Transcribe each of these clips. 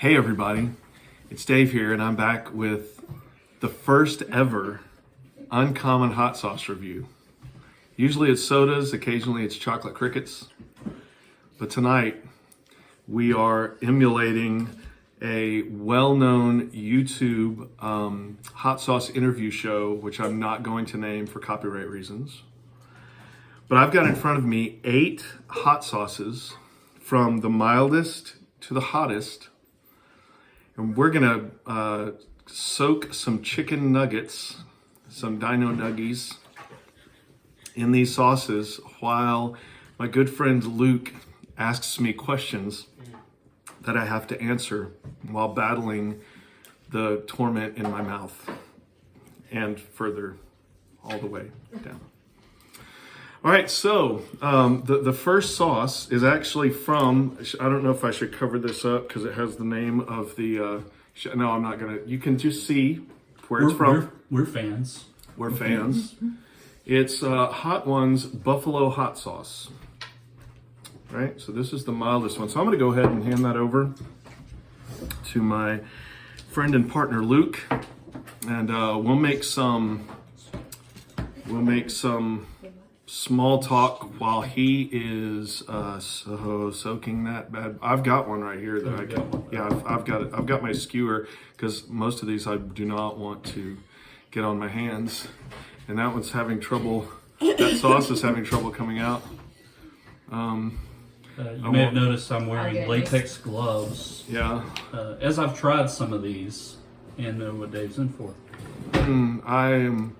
Hey everybody, it's Dave here, and I'm back with the first ever uncommon hot sauce review. Usually it's sodas, occasionally it's chocolate crickets, but tonight we are emulating a well-known YouTube hot sauce interview show, which I'm not going to name for copyright reasons. But I've got in front of me 8 hot sauces from the mildest to the hottest. And we're gonna soak some chicken nuggets, some dino nuggies, in these sauces while my good friend Luke asks me questions that I have to answer while battling the torment in my mouth and further all the way down. All right, so the first sauce is actually from, I don't know if I should cover this up because it has the name of the, no, I'm not gonna, you can just see where it's from. We're fans. We're fans. It's Hot Ones Buffalo Hot Sauce. Right, so this is the mildest one. So I'm gonna go ahead and hand that over to my friend and partner Luke, and we'll make some small talk while he is soaking that bad. I've got one right here that I can. Yeah, I've got it. I've got my skewer because most of these I do not want to get on my hands, and that one's having trouble. That sauce is having trouble coming out. You may have noticed I'm wearing latex gloves. Yeah. As I've tried some of these and know what Dave's in for. I'm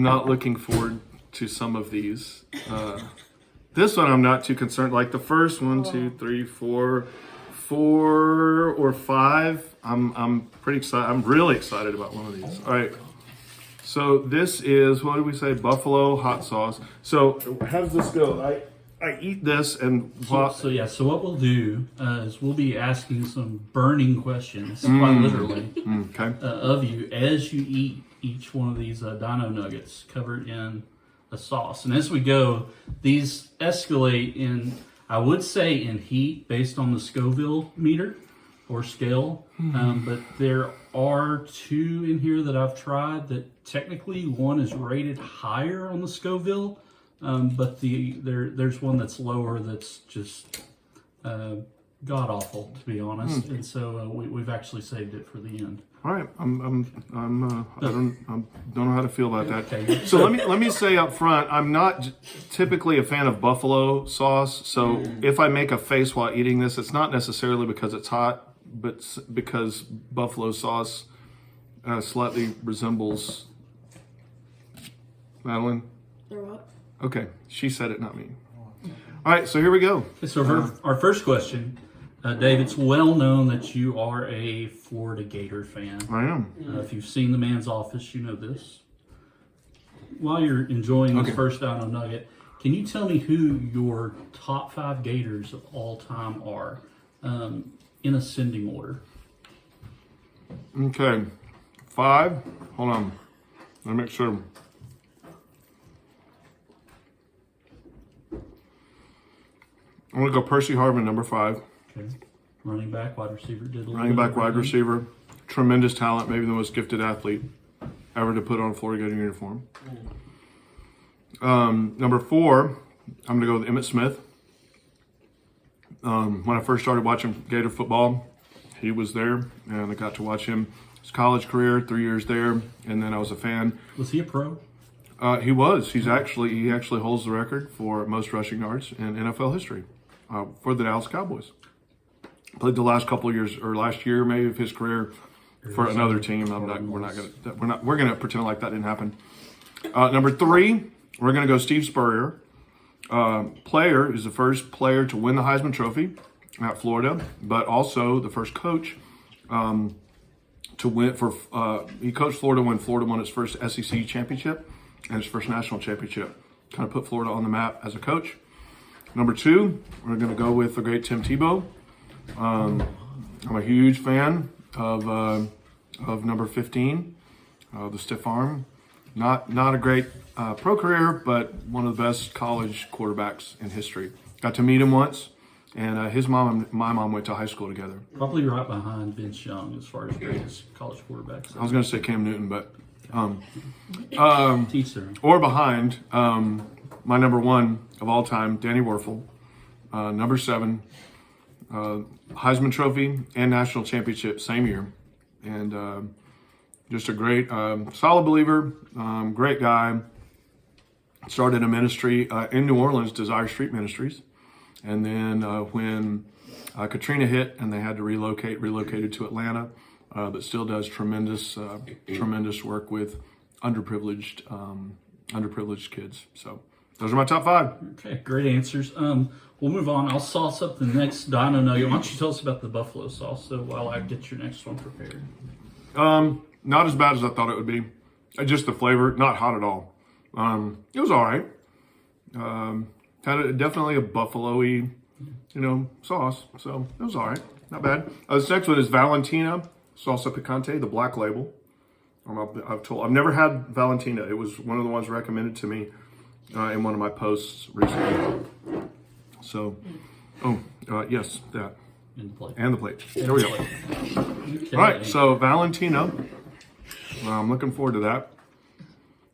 not looking forward to some of these. This one I'm not too concerned. Like the first 1, 2, 3, 4 or 5. I'm pretty excited. I'm really excited about one of these. All right. So this is, what did we say? Buffalo hot sauce. So how does this go? I eat this and so what we'll do is we'll be asking some burning questions, quite literally, of you as you eat each one of these dino nuggets covered in a sauce. And as we go, these escalate in, I would say, in heat based on the Scoville meter or scale. But there are 2 in here that I've tried that technically one is rated higher on the Scoville, but there's one that's lower that's just god awful, to be honest. And so we've actually saved it for the end. All right, I don't know how to feel about that. Okay. So let me say up front, I'm not typically a fan of buffalo sauce. So if I make a face while eating this, it's not necessarily because it's hot, but because buffalo sauce slightly resembles Madeline. Okay, she said it, not me. All right, so here we go. So for our first question. Dave, it's well known that you are a Florida Gator fan. I am. If you've seen The Man's Office, you know this. While you're enjoying this first dino nugget, can you tell me who your top 5 Gators of all time are, in ascending order? Okay, 5. Hold on. Let me make sure. I'm going to go Percy Harvin, number 5. Okay. Running back, wide receiver. Running back, wide receiver. Tremendous talent. Maybe the most gifted athlete ever to put on a Florida Gator uniform. Number 4, I'm going to go with Emmitt Smith. When I first started watching Gator football, he was there, and I got to watch him his college career, 3 years there, and then I was a fan. Was he a pro? He was. He actually holds the record for most rushing yards in NFL history for the Dallas Cowboys. Played the last couple of years, or last year maybe, of his career for another team. We're gonna pretend like that didn't happen. Number 3, we're gonna go Steve Spurrier. Player is the first player to win the Heisman Trophy at Florida, but also the first coach to win for. He coached Florida when Florida won its first SEC championship and its first national championship. Kind of put Florida on the map as a coach. Number 2, we're gonna go with the great Tim Tebow. I'm a huge fan of number 15, the stiff arm. Not a great pro career, but one of the best college quarterbacks in history. Got to meet him once. and his mom and my mom went to high school together. Probably right behind Vince Young as far as greatest college quarterbacks. I was going to say Cam Newton, but Teach their own. or behind my number one of all time, Danny Werfel, number 7, Heisman Trophy and national championship same year, and just a great, solid believer, great guy. Started a ministry in New Orleans, Desire Street Ministries, and then when Katrina hit and they had to relocated to Atlanta, but still does tremendous work with underprivileged kids. So those are my top 5. Okay, great answers. We'll move on. I'll sauce up the next Dino Nugget. Why don't you tell us about the buffalo sauce so while I get your next one prepared? Not as bad as I thought it would be. Just the flavor, not hot at all. It was all right. Had definitely a buffalo-y, sauce. So it was all right. Not bad. This next one is Valentina Salsa Picante, the black label. I've never had Valentina. It was one of the ones recommended to me in one of my posts recently. So, yes, that. And the plate. There we go. Okay. All right, so Valentina. I'm looking forward to that.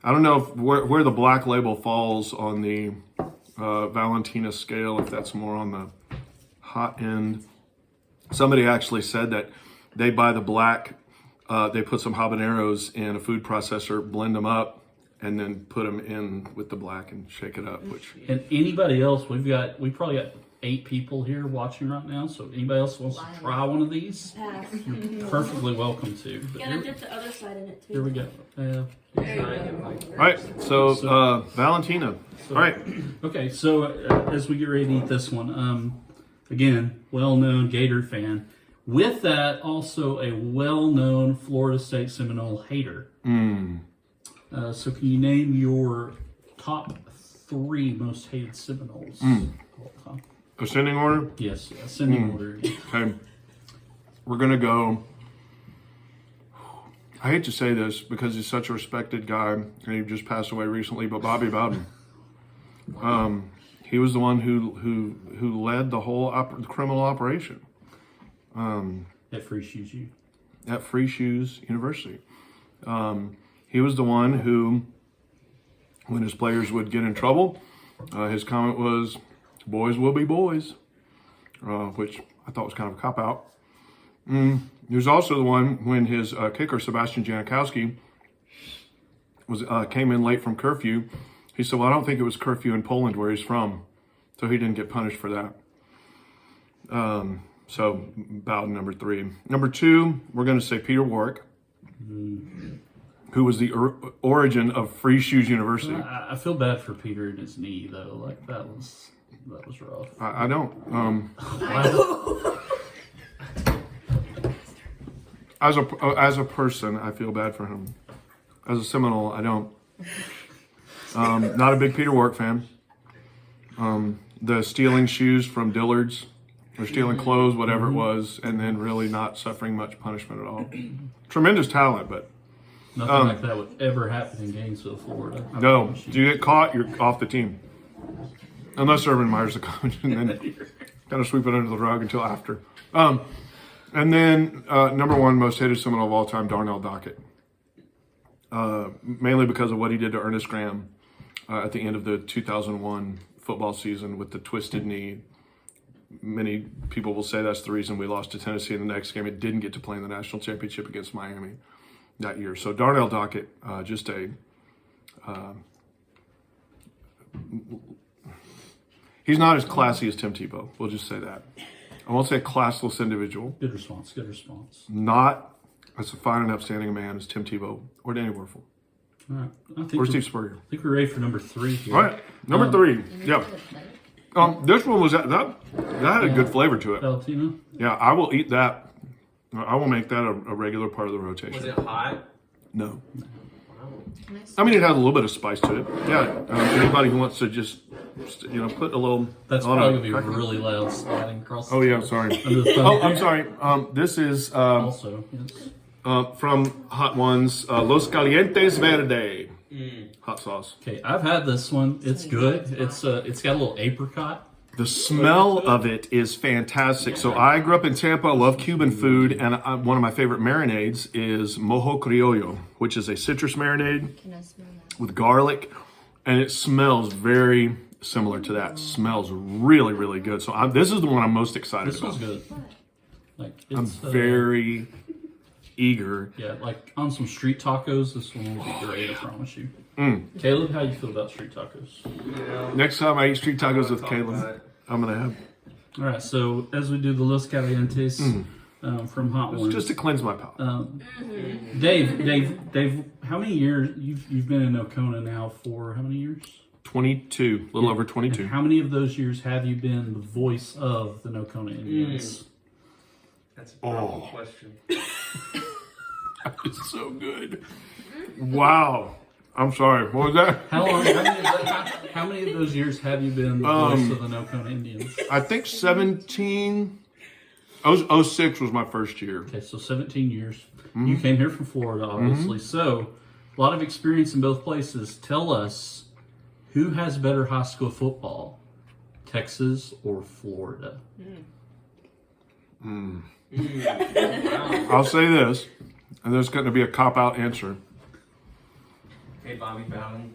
I don't know where the black label falls on the Valentina scale, if that's more on the hot end. Somebody actually said that they buy the black, they put some habaneros in a food processor, blend them up, and then put them in with the black and shake it up. And anybody else, we probably got 8 people here watching right now, so anybody else wants to try one of these, you're perfectly welcome to. You gotta dip the other side in it too. Here we go. All right, so Valentina. All right. Okay, so as we get ready to eat this one, again, well-known Gator fan. With that, also a well-known Florida State Seminole hater. So can you name your top 3 most hated Seminoles of all time? Ascending order? Yes, ascending order. Okay. We're going to go. I hate to say this because he's such a respected guy and he just passed away recently, but Bobby Bowden. He was the one who led the whole criminal operation. At Free Shoes U. At Free Shoes University. He was the one who, when his players would get in trouble, his comment was, "Boys will be boys," which I thought was kind of a cop-out. He was also the one when his kicker, Sebastian Janikowski, came in late from curfew. He said, "Well, I don't think it was curfew in Poland where he's from," so he didn't get punished for that. So Bowden, number 3. Number 2, we're going to say Peter Warwick, who was the origin of Free Shoes University. I feel bad for Peter and his knee though. Like that was rough. I don't. As a person, I feel bad for him. As a Seminole, I don't. Not a big Peter Warwick fan. The stealing shoes from Dillard's, or stealing clothes, whatever it was, and then really not suffering much punishment at all. Tremendous talent, but Nothing like that would ever happen in Gainesville, Florida. no. Do you get caught, you're off the team. Unless Urban Meyer's the coach, and then kind of sweep it under the rug until after. And then number 1 most hated Seminole of all time, Darnell Dockett. Mainly because of what he did to Ernest Graham at the end of the 2001 football season with the twisted knee. Many people will say that's the reason we lost to Tennessee in the next game. It didn't get to play in the national championship against Miami that year. So Darnell Dockett, just a he's not as classy as Tim Tebow. We'll just say that. I won't say a classless individual. Good response. Good response. Not as fine and upstanding a man as Tim Tebow or Danny Werfel. All right. Or Steve Spurrier. I think we're ready for number 3 here. All right, number 3. Yeah. This one was that had a good flavor to it. Valentina? Yeah, I will eat that. I will make that a regular part of the rotation. Was it hot? No. I mean, it has a little bit of spice to it. Yeah. Anybody who wants to just, put a little. That's probably going to be really loud sliding across the Oh, yeah, sorry. I'm sorry. This is Also, yes. from Hot Ones, Los Calientes Verde. Hot sauce. Okay, I've had this one. It's good. It's got a little apricot The smell of it is fantastic. So I grew up in Tampa. I love Cuban food, and one of my favorite marinades is mojo criollo, which is a citrus marinade Can I smell that? with garlic, and it smells very similar to that. Smells really, really good. So this is the one I'm most excited This about. one's good. Like I'm it's very eager. yeah, like on some street tacos, this one will be great, I promise you. Mm. Caleb, how you feel about street tacos? Yeah. Next time I eat street tacos with Talk about Caleb, it. I'm gonna have All right, so as we do the Los Calientes from Hot Ones, just to cleanse my palate. Dave, how many years you've been in Ocona now for how many years? 22, a little over And 22. how many of those years have you been the voice of the Nocona Indians? That's a powerful question. It's so good. Wow. I'm sorry. What was that? How long? How many of those years have you been the voice of the Nocona Indians? I think 17. 06 was my first year. Okay, so 17 years. You came here from Florida, obviously. So, a lot of experience in both places. Tell us, who has better high school football, Texas or Florida? I'll say this, and there's going to be a cop-out answer. Hey, Bobby Bowden.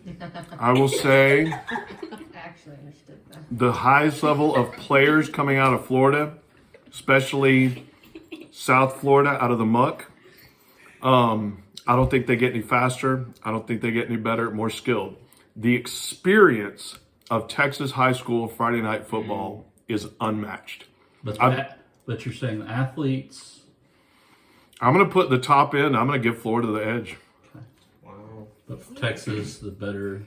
I will say I actually understood that. the highest level of players coming out of Florida, especially South Florida, out of the muck. I don't think they get any faster. I don't think they get any better, more skilled. The experience of Texas high school Friday night football is unmatched. But you're saying the athletes. I'm going to put the top end. I'm going to give Florida the edge. Wow. But for Texas, the better.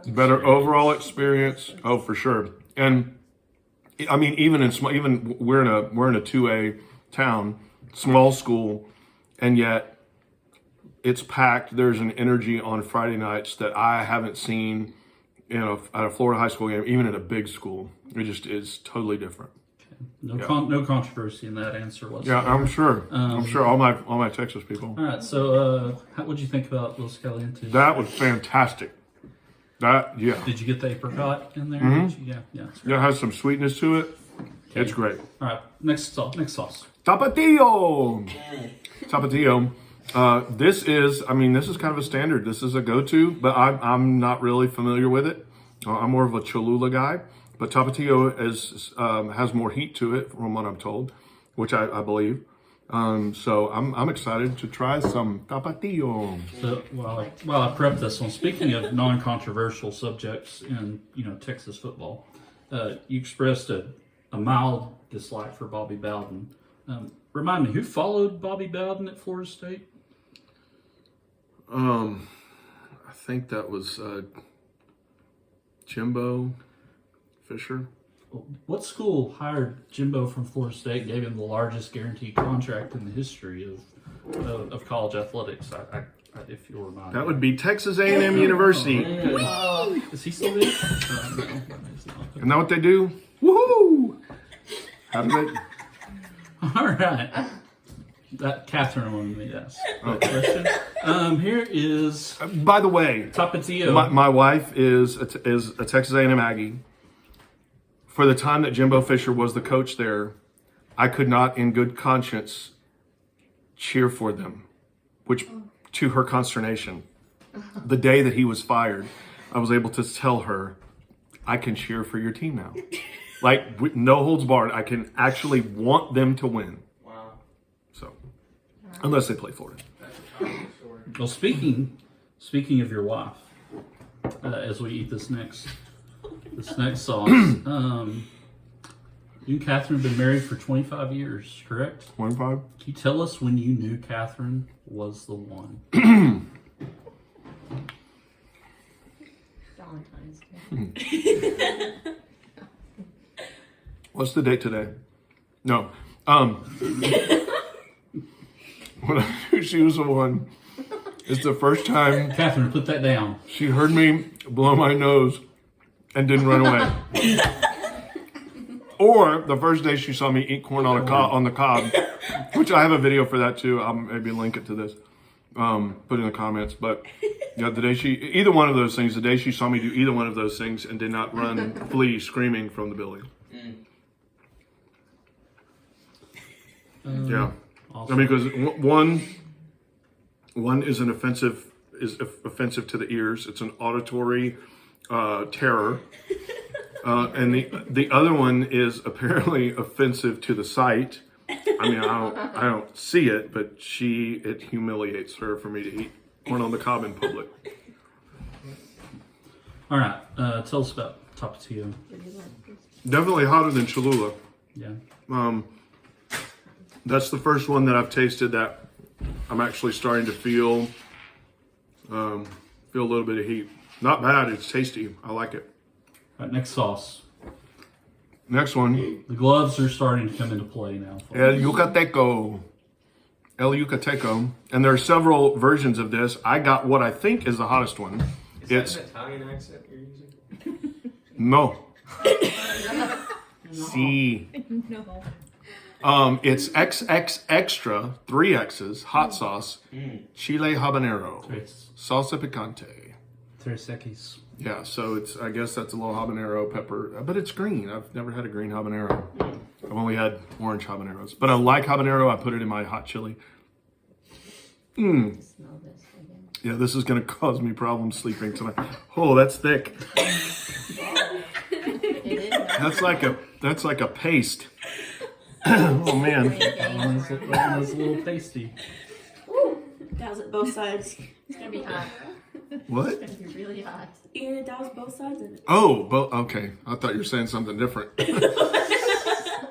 Better overall experience. Oh, for sure. And I mean, even we're in a 2A town, small school, and yet it's packed. There's an energy on Friday nights that I haven't seen at a Florida high school game, even at a big school. It just is totally different. No controversy in that answer Yeah, whatsoever. I'm sure. I'm sure all my Texas people. All right, so what would you think about Los Calientes? That was fantastic. Yeah. Did you get the apricot in there? Yeah. It has some sweetness to it. It's great. All right, next sauce. Tapatío. This is kind of a standard. This is a go-to, but I'm not really familiar with it. I'm more of a Cholula guy, but Tapatío has more heat to it, from what I'm told, which I believe. So I'm excited to try some Tapatío. So while I prep this one, speaking of non-controversial subjects in Texas football, you expressed a mild dislike for Bobby Bowden. Remind me, who followed Bobby Bowden at Florida State? I think that was Jimbo Fisher. What school hired Jimbo from Florida State and gave him the largest guaranteed contract in the history of college athletics? If you'll remind me. That would be Texas A&M University. Is he still there? No, he's not. Isn't that what they do? Woohoo! How do they? All right. That Catherine wanted me to ask that question. Here is By the way, Tapatío. my wife is a Texas A&M Aggie. For the time that Jimbo Fisher was the coach there, I could not, in good conscience, cheer for them, which, to her consternation, the day that he was fired, I was able to tell her, I can cheer for your team now. Like, with no holds barred, I can actually want them to win. Wow. So, unless they play Florida. That's a powerful story. Well, speaking of your wife, as we eat this next sauce, you and Catherine have been married for 25 years, correct? 25? Can you tell us when you knew Catherine was the one? Valentine's Day. What's the date today? No. When I knew she was the one, it's the first time Catherine, put that down. she heard me blow my nose and didn't run away. Or the first day she saw me eat corn on the cob, which I have a video for that too. I'll maybe link it to this, put in the comments. But yeah, the day either one of those things, the day she saw me do either one of those things and did not flee screaming from the building. Yeah. Awesome. I mean, because one is offensive to the ears. It's an auditory terror, and the other one is apparently offensive to the sight. I mean, I don't see it, but it humiliates her for me to eat corn on the cob in public. All right. Tell us about Tapatío. Definitely hotter than Cholula. Yeah. That's the first one that I've tasted that I'm actually starting to feel a little bit of heat. Not bad. It's tasty. I like it. All right. Next sauce. Next one. The gloves are starting to come into play now. El Yucateco. And there are several versions of this. I got what I think is the hottest one. Is that an Italian accent you're using? No. See. No. It's XXXtra, 3 X's, hot sauce, Chile Habanero, salsa picante. Tres Equis. Yeah, so I guess that's a little habanero pepper, but it's green. I've never had a green habanero. I've only had orange habaneros, but I like habanero. I put it in my hot chili. Smell this again. Yeah, this is going to cause me problems sleeping tonight. Oh, that's thick. It is. That's like a paste. Oh man. That one's a little pasty. That was at both sides. It's gonna be hot. What? It's gonna be really hot. Yeah, that was both sides of it. Oh, okay. I thought you were saying something different.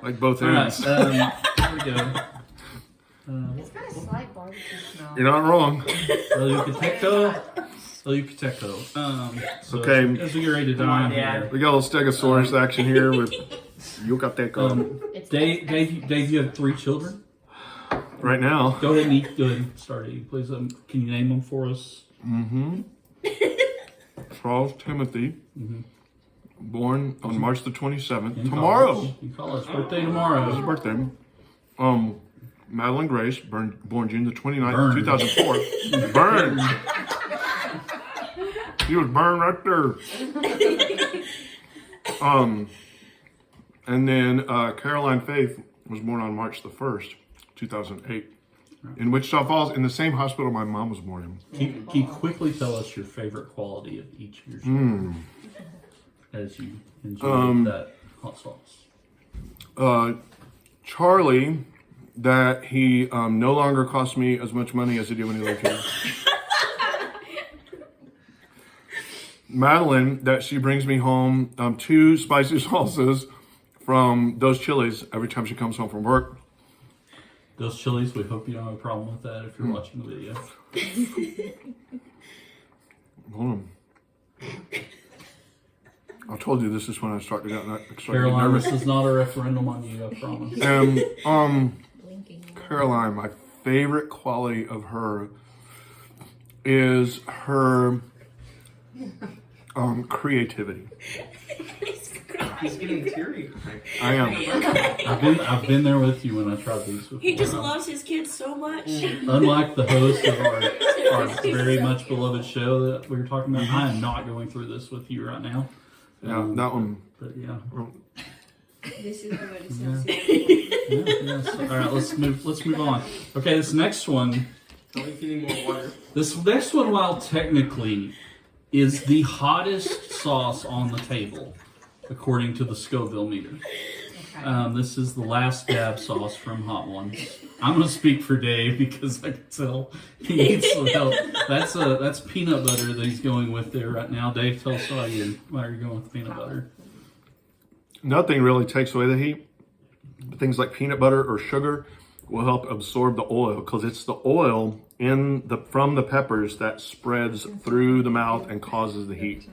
Like both All right. ends. Here we go. It's got a slight barbecue smell. You're not wrong. El Yucateco. So Okay. As we get ready to dine here. We got a little stegosaurus action here with Yucateco. Dave, you have 3 children. Right now. Go ahead and eat. Go ahead and start eating, please. Can you name them for us? Charles Timothy, born on March the 27th. In Tomorrow. college. In college. Birthday His tomorrow. birthday. Madeline Grace, born June the 29th, Burned. 2004. Burned. He was burned right there. And then Caroline Faith was born on March the 1st, 2008. In Wichita Falls, in the same hospital my mom was born in. Can you quickly tell us your favorite quality of each of your children as you enjoy that hot sauce? Charlie, that he no longer costs me as much money as he did when he lived here. Madeline, that she brings me home 2 spicy salsas from those chilies every time she comes home from work. Those chilies, we hope you don't have a problem with that if you're watching the video. Hold on. I told you this is when I start to get Caroline, nervous. this is not a referendum on you, I promise. And Blinking. Caroline, my favorite quality of her is her creativity. He's getting teary. I am. I've been there with you when I tried these before. He just loves his kids so much. Unlike the host of our very much beloved show that we were talking about, I am not going through this with you right now. Yeah, that one. But yeah. This is good. It sounds Yes. All right, let's move on. Okay, this next one. Tell me if you need more water. This next one, while technically is the hottest sauce on the table, according to the Scoville meter. okay. This is the last dab sauce from Hot Ones. I'm gonna speak for Dave because I can tell he needs some help. That's peanut butter that he's going with there right now. Dave, tell us why you're going with peanut butter. Nothing really takes away the heat. Things like peanut butter or sugar will help absorb the oil because it's the oil from the peppers that spreads through the mouth and causes the heat.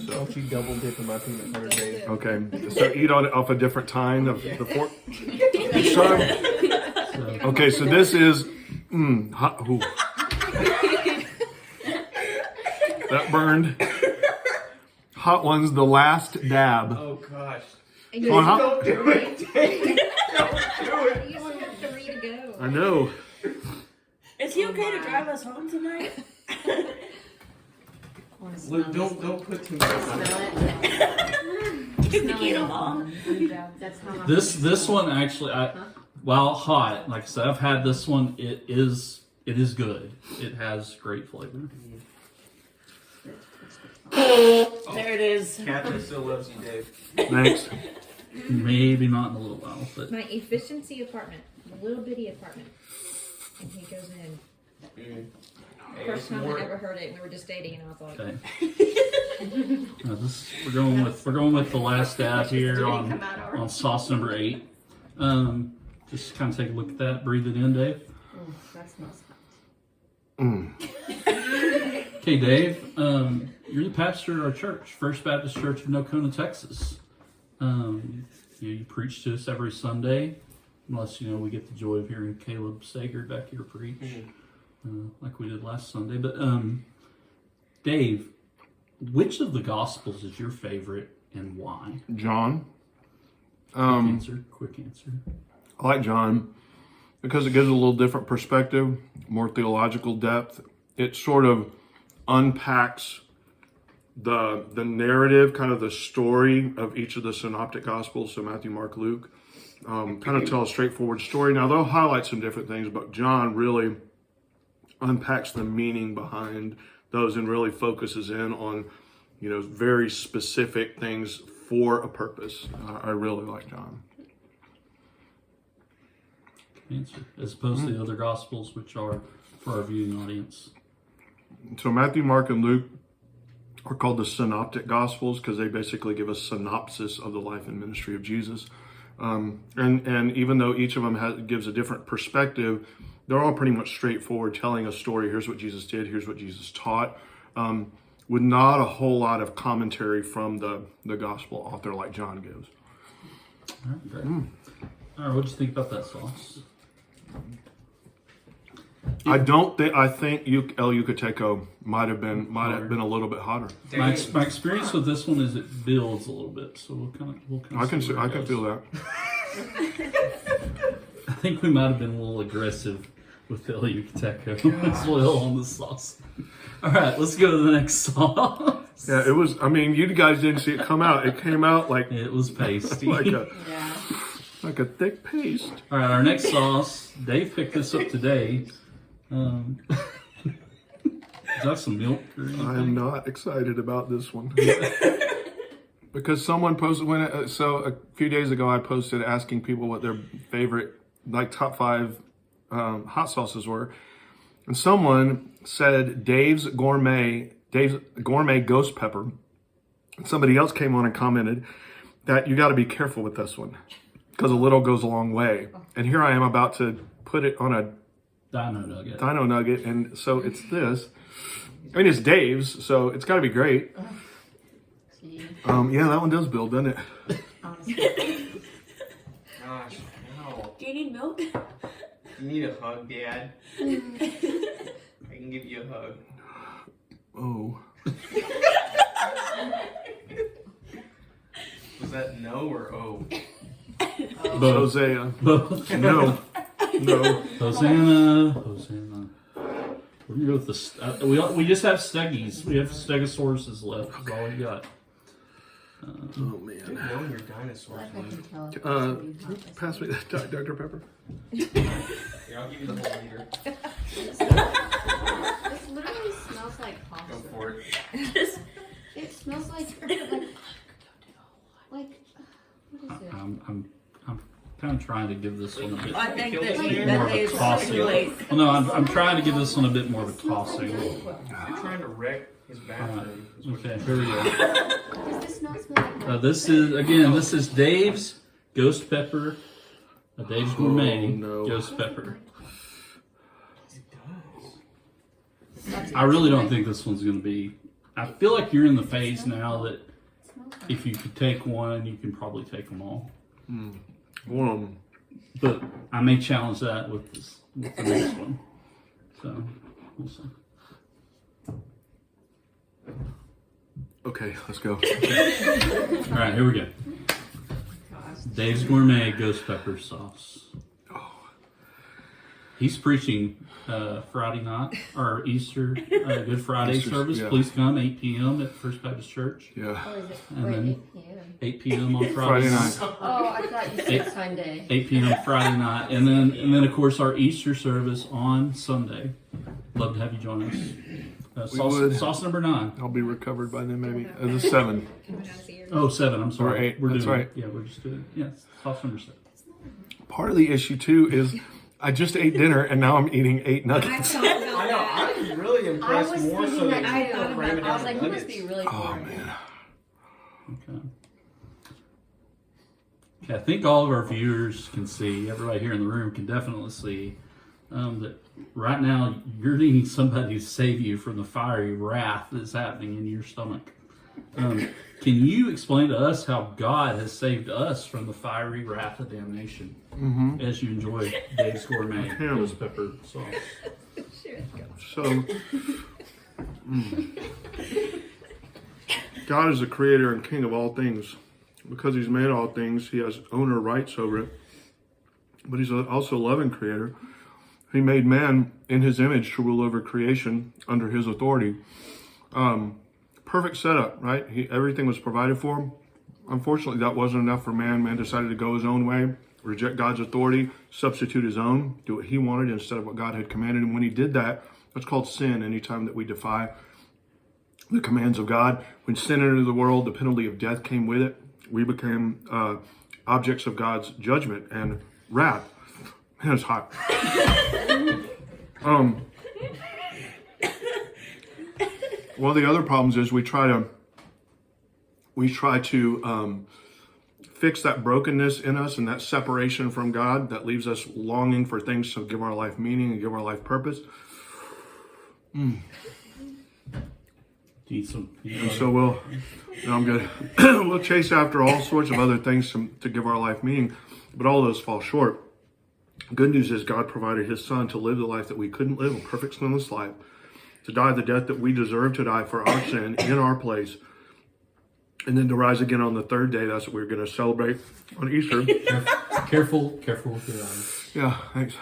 Don't you double dip in my peanut butter, Dave? Okay, so eat on it off a different time of the fork. Sorry. Okay, so this is hot. Ooh. That burned. Hot Ones, the last dab. Oh gosh. On hot- Don't do it, Dave. Don't do it. You only have 3 to go. I know. Is he okay to drive us home tonight? Wanna smell Luke, don't put too much on it. Smell it? Give the Smell kid it. a bomb. That's how my This one actually, while hot, like I said, I've had this one. It is good. It has great flavor. There it is. Catherine still loves you, Dave. Thanks. Maybe not in a little while, but My efficiency apartment, a little bitty apartment. And he goes in. Hey, First it's time more- I ever heard it, we were just dating, and I was like, okay. We're going with the last dab here on sauce number 8. Just kind of take a look at that. Breathe it in, Dave. Oh, that smells hot. Okay, Dave. You're the pastor of our church, First Baptist Church of Nocona, Texas. You preach to us every Sunday, unless we get the joy of hearing Caleb Sager back here preach, like we did last Sunday. But Dave, which of the Gospels is your favorite and why? John. Quick answer. I like John because it gives a little different perspective, more theological depth. It sort of unpacks the narrative, kind of the story of each of the synoptic gospels, so Matthew, Mark, Luke, kind of tell a straightforward story. Now they'll highlight some different things, but John really unpacks the meaning behind those and really focuses in on very specific things for a purpose. I really like John. Answer. As opposed to the other Gospels, which are for our viewing audience. So Matthew, Mark, and Luke are called the synoptic gospels because they basically give a synopsis of the life and ministry of Jesus. And even though each of them gives a different perspective, they're all pretty much straightforward, telling a story. Here's what Jesus did. Here's what Jesus taught. With not a whole lot of commentary from the gospel author like John gives. All right, great. All right, what'd you think about that sauce? I think El Yucateco might have been a little bit hotter. My experience with this one is it builds a little bit, so we'll kind of. I can feel that. I think we might have been a little aggressive with El Yucateco as well on the sauce. All right, let's go to the next sauce. Yeah, it was. I mean, you guys didn't see it come out. It came out like It was pasty. like Yeah. a thick paste. All right, our next sauce. Dave picked this up today. Is that some milk or anything? I am not excited about this one. Because someone posted so a few days ago I posted asking people what their favorite top 5 hot sauces were, and someone said Dave's Gourmet Ghost Pepper. And somebody else came on and commented that you got to be careful with this one because a little goes a long way. And here I am about to put it on a Dino Nugget, and so it's this. I mean, it's Dave's, so it's got to be great. Yeah, that one does build, doesn't it? Honestly. Gosh, no. Do you need milk? You need a hug, Dad. I can give you a hug. Oh. Was that no or oh? Both. Hosea. Both. No. Hosanna. We're gonna go with the. We just have Steggies. We have Stegosauruses left. That's all we got. Oh man. Know your dinosaurs. I can tell. Pass me that Dr. Pepper. Here, I'll give you the whole liter. This literally smells like Go pasta. for it. It smells like what is it? I'm kind of trying to give this one a bit I think that more of a is tossing. late. Well, no, I'm trying to give this one a bit more of a tossing. You're trying to wreck his bathroom. is what Okay, here we go. Does this not smell like This is Dave's Ghost Pepper. Dave's Gourmet no. Ghost Pepper. it does. I really don't think this one's going to be. I feel like you're in the phase now that if you could take one, you can probably take them all. One of them. But I may challenge that with the next one. So we'll see. Okay, let's go. All right, here we go. Dave's Gourmet Ghost Pepper Sauce. He's preaching Friday night, or Easter, Good Friday Easter, service. yeah. Please come, 8 p.m. at First Baptist Church. Yeah. Oh, is it? And Wait, then 8 p.m. 8 p.m. on Friday Friday night. night. Oh, I thought you said Sunday. 8 p.m. Friday night, and then of course our Easter service on Sunday. Love to have you join us. would. Sauce number 9. I'll be recovered by then, maybe. The 7. Oh, 7. I'm sorry. Or 8, We're that's doing right. Yeah, we're just doing. Yes, sauce number 7. Part of the issue, too, is I just ate dinner and now I'm eating 8 I nuggets. thought about I know. that. I was really I impressed was more thinking so that than I too. thought about ramen it. I was like, and he must nuggets. be really Oh, boring. man. Okay. Okay, I think all of our viewers can see, everybody here in the room can definitely see that right now you're needing somebody to save you from the fiery wrath that's happening in your stomach. Can you explain to us how God has saved us from the fiery wrath of damnation as you enjoy Dave's Gourmet ghost pepper sauce? So, God is the creator and king of all things. Because he's made all things, he has owner rights over it. But he's also a loving creator. He made man in his image to rule over creation under his authority. Perfect setup, right? Everything was provided for him. Unfortunately, that wasn't enough for man. Man decided to go his own way, reject God's authority, substitute his own, do what he wanted instead of what God had commanded. And when he did that, that's called sin. Anytime that we defy the commands of God, when sin entered the world, the penalty of death came with it. We became objects of God's judgment and wrath. Man, it's hot. One of the other problems is we try to fix that brokenness in us and that separation from God that leaves us longing for things to give our life meaning and give our life purpose. Eat some. And so I'm good. We'll chase after all sorts of other things to give our life meaning, but all those fall short. Good news is God provided his son to live the life that we couldn't live, a perfect sinless life, to die the death that we deserve to die for our sin in our place, and then to rise again on the third day. That's what we're going to celebrate on Easter. Careful with your eyes. Yeah, thanks.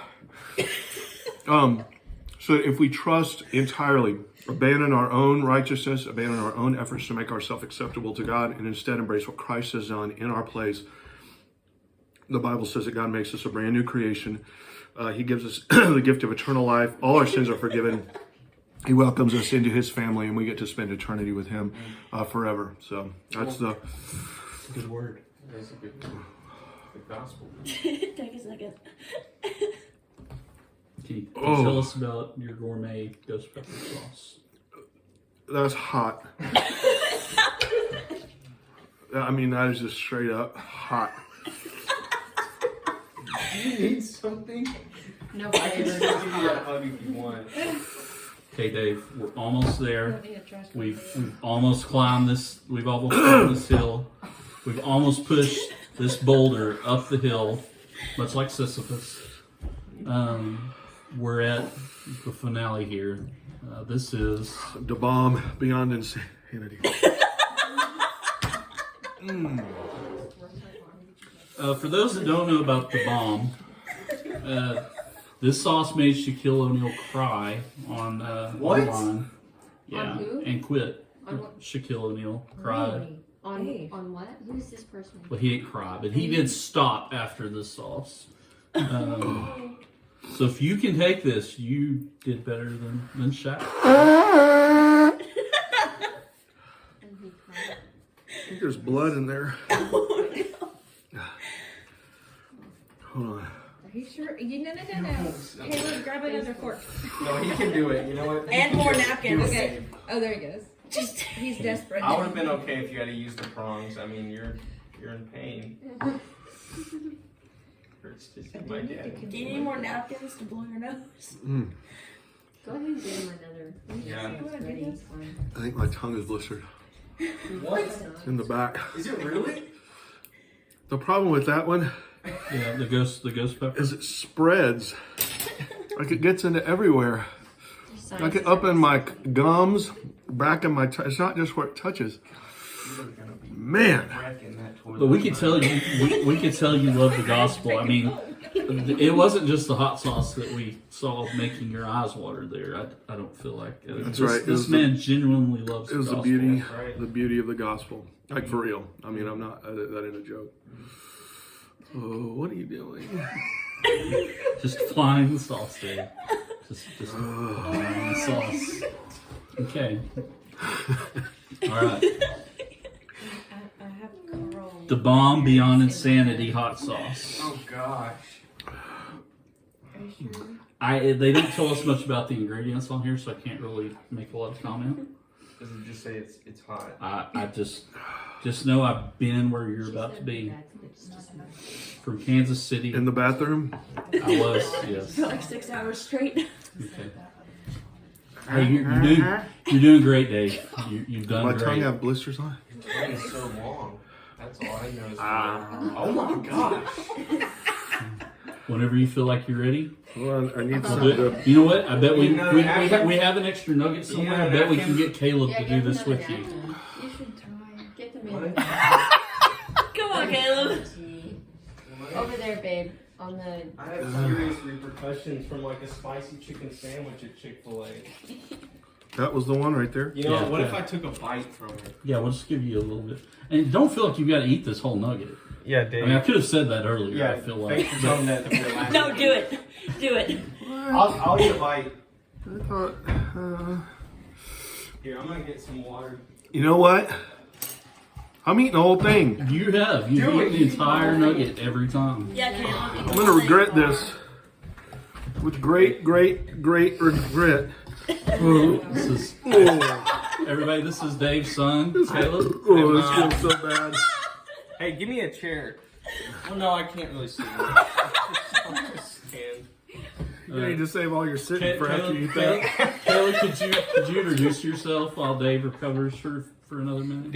So if we trust entirely, abandon our own righteousness, abandon our own efforts to make ourselves acceptable to God, and instead embrace what Christ has done in our place, the Bible says that God makes us a brand new creation. He gives us the gift of eternal life. All our sins are forgiven. He welcomes us into his family, and we get to spend eternity with him forever. So that's the Good word. That's a good one. The gospel. Take a second. Can you tell us about your gourmet ghost pepper sauce? that's hot. I mean, that is just straight up hot. Do you need something? No, I can still give you a hug if you want. Okay, Dave, we're almost there. We've almost climbed this. We've almost climbed this hill. We've almost pushed this boulder up the hill, much like Sisyphus. We're at the finale here. This is The bomb beyond insanity. For those that don't know about the bomb, this sauce made Shaquille O'Neal cry on What? online. Yeah, On who? and quit. On what? Shaquille O'Neal cried. Really? On what? Who is this person? Well, he didn't cry, but he did stop after this sauce. So if you can take this, you did better than Shaq. I think there's blood in there. Hold on. Are you sure? No. Caleb, grab another fork. No, he can do it. You know what? And more He napkins. was Okay. saved. Oh, there he goes. He's desperate. I would have been okay if you had to use the prongs. I mean, you're in pain. Hurts to see my dad. Do you need more napkins to blow your nose? Go ahead and give him another. Yeah. It's ready. It's fine. I think my tongue is blistered What? in the back. Is it really? The problem with that one Yeah, the ghost pepper. is it spreads. Like it gets into everywhere. Science Like it is up in my gums, back in my it's not just where it touches. You're gonna be Man. wrecking that toilet. But we could tell you, we could tell you love the gospel. I mean, It wasn't just the hot sauce that we saw making your eyes water there. I don't feel like That's this, right. This man genuinely loves It was the gospel. beauty, right. the beauty of the gospel. Like for real. I mean, I'm not that ain't a joke. Oh, what are you doing? Just flying the sauce, Dave. Just flying the sauce. Okay. All right. I have Carl. The bomb beyond insanity hot sauce. Oh gosh. Are you sure? They don't tell us much about the ingredients on here, so I can't really make a lot of comment. Does it just say it's hot? I just know I've been where you're about to be. From Kansas City. In the bathroom? I was, yes. For like 6 hours straight. Okay. Hey, you're doing great, Dave. You've done My great. tongue have blisters on it? Your tongue is so long. That's all I noticed. Ah. Oh my gosh. Whenever you feel like you're ready. Well, I need I'll some do it. You know what? I bet we have an extra nugget somewhere. Yeah, I bet we can napkin. get Caleb to do get this another with you. napkin. You should try. Get them in. What? Come on, Caleb. Gee. Over there, babe. On the. I have serious repercussions from like a spicy chicken sandwich at Chick-fil-A. That was the one right there. You know, Yeah, what if yeah. I took a bite from it? Yeah, we'll just give you a little bit. And don't feel like you've got to eat this whole nugget. Yeah, I Dave. mean, I could have said that earlier. Yeah, I feel like. thanks for telling that to me last No, time. do it. Do it. I'll eat a bite. I thought, Here, I'm gonna get some water. you know what? I'm eating the whole thing. You have. You Do eat it. the entire nugget every time. Yeah, Caleb. I'm gonna regret this with great regret. This is Oh, everybody. This is Dave's son, Caleb. oh this feels so bad. Hey, give me a chair. Oh no, I can't really see. I'll just stand. You need to save all your sitting for after you eat that. Caleb, could you introduce yourself while Dave recovers for another minute?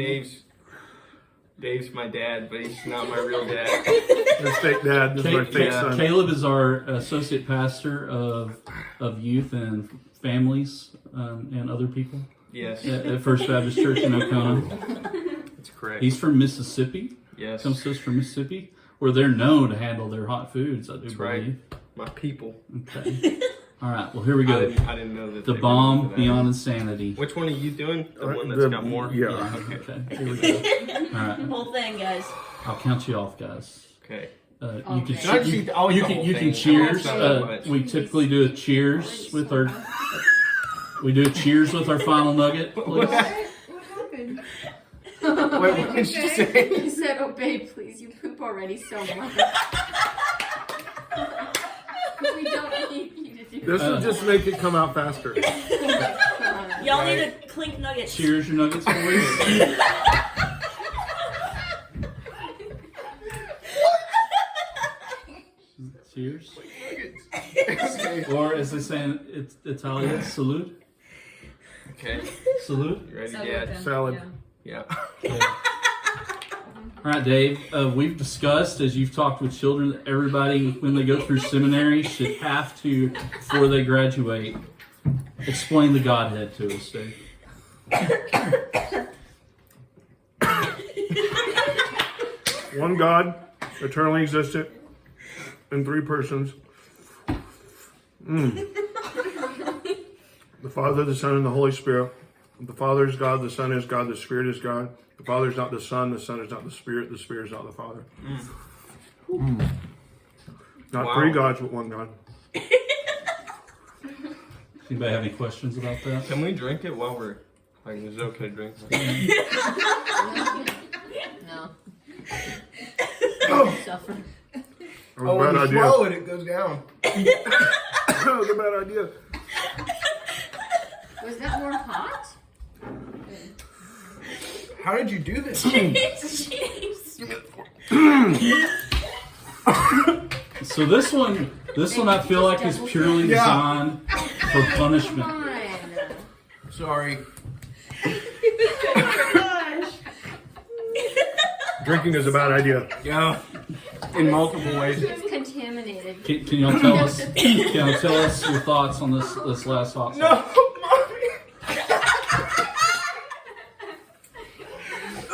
Dave's my dad, but he's not my real dad. This fake dad, this is my fake son. Caleb is our associate pastor of youth and families and other people Yes, at First Baptist Church in Oconee. that's correct. He's from Mississippi. Yes, Comes to us from Mississippi, where they're known to handle their hot foods. I do that's believe. right. My people. Okay. All right. Well, here we go. I didn't know that. The they were bomb into that. beyond insanity. Which one are you doing? The one that's The- got more? yeah. Okay. Here we go. All right. Whole thing, guys. I'll count you off, guys. Okay. You Okay. can Can I just eat I'll eat you the can whole you can thing. cheers. It's not that much. We typically do a cheers with our. We do a cheers with our final nugget, please. What happened? Wait, what did she say? You said, "Oh, babe, please. You poop already so much." We don't need you to do This will just make it come out faster. that. Y'all need a clink nugget. Cheers your nuggets, please. Cheers. Or as they say in Italian, salute. Okay. Salute. You ready, So Dad? good. Salad. Yeah. All right, Dave. We've discussed, as you've talked with children, that everybody, when they go through seminary, should have to, before they graduate, explain the Godhead to us, Dave. One God, eternally existent, in three persons. The Father, the Son, and the Holy Spirit. The Father is God, the Son is God, the Spirit is God. The Father is not the Son is not the Spirit is not the Father. Not Wow. three gods, but one God. Anybody have any questions about that? Can we drink it while we're like? Is it okay to drink? No. Oh, Suffer. that was a bad idea. it, it goes down. That was a bad idea. Was that more hot? How did you do this? Jeez. So this one I feel like is purely designed for punishment. Come on. Sorry. Drinking is a bad idea. Yeah. In multiple ways. It's contaminated. Can y'all tell us? Can y'all tell us your thoughts on this last hot sauce? No,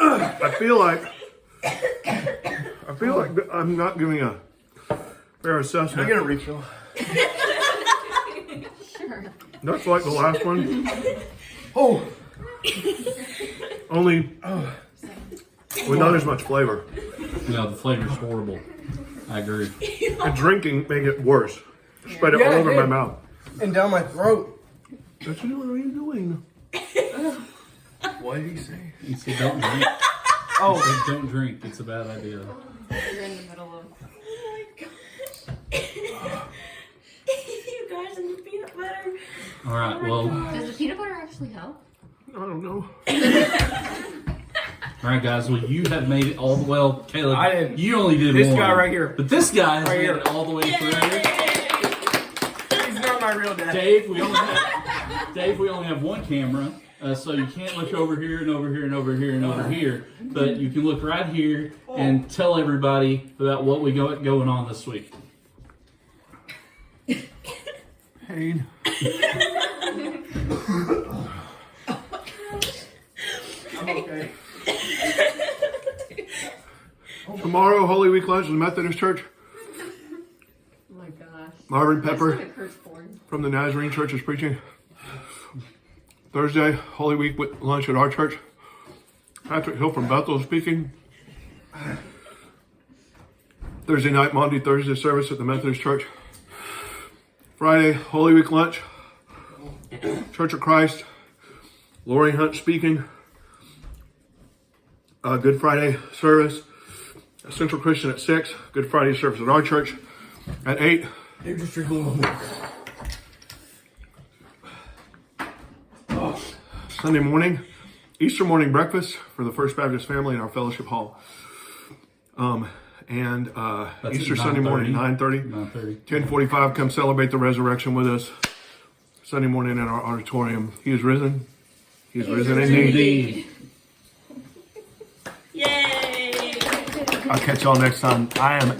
I feel like I'm not giving a Fair Can I assessment. get a refill? Sure. That's like the last one. Oh, Only with not as much flavor. No, the flavor's horrible. I agree. And drinking make it worse. Spread it Yeah, all over it my did. mouth. and down my throat. What are you doing? What did he say? He said don't drink. Oh, He said don't drink. It's a bad idea. You're in the middle of. Oh my gosh. You guys and the peanut butter. All right. Well, Does the peanut butter actually help? I don't know. all right, guys. Well, you have made it all the well, Caleb. I didn't. You only did This one. guy right here. But this guy has Right made here. it all the way through. he's not my real dad. Dave, we only have one camera, so you can't look over here and over here and over here and over here. But you can look right here and tell everybody about what we got going on this week. Pain. I'm okay. Tomorrow, Holy Week lunch at the Methodist Church. Oh my gosh. Marvin My Pepper stomach hurts for him. from the Nazarene Church is preaching. Thursday, Holy Week lunch at our church. Patrick Hill from Bethel is speaking. Thursday night, Monday, Thursday service at the Methodist Church. Friday, Holy Week lunch. Church of Christ. Lori Hunt speaking. Good Friday service. Central Christian at 6. Good Friday service at our church at 8. Dave just drink a little milk. Sunday morning, Easter morning breakfast for the First Baptist family in our fellowship hall. And That's Easter at Sunday morning, 9:30. 9:30. 10:45, come celebrate the resurrection with us. Sunday morning in our auditorium. He is risen. He is risen indeed. Indeed. Yay! I'll catch y'all next time. I am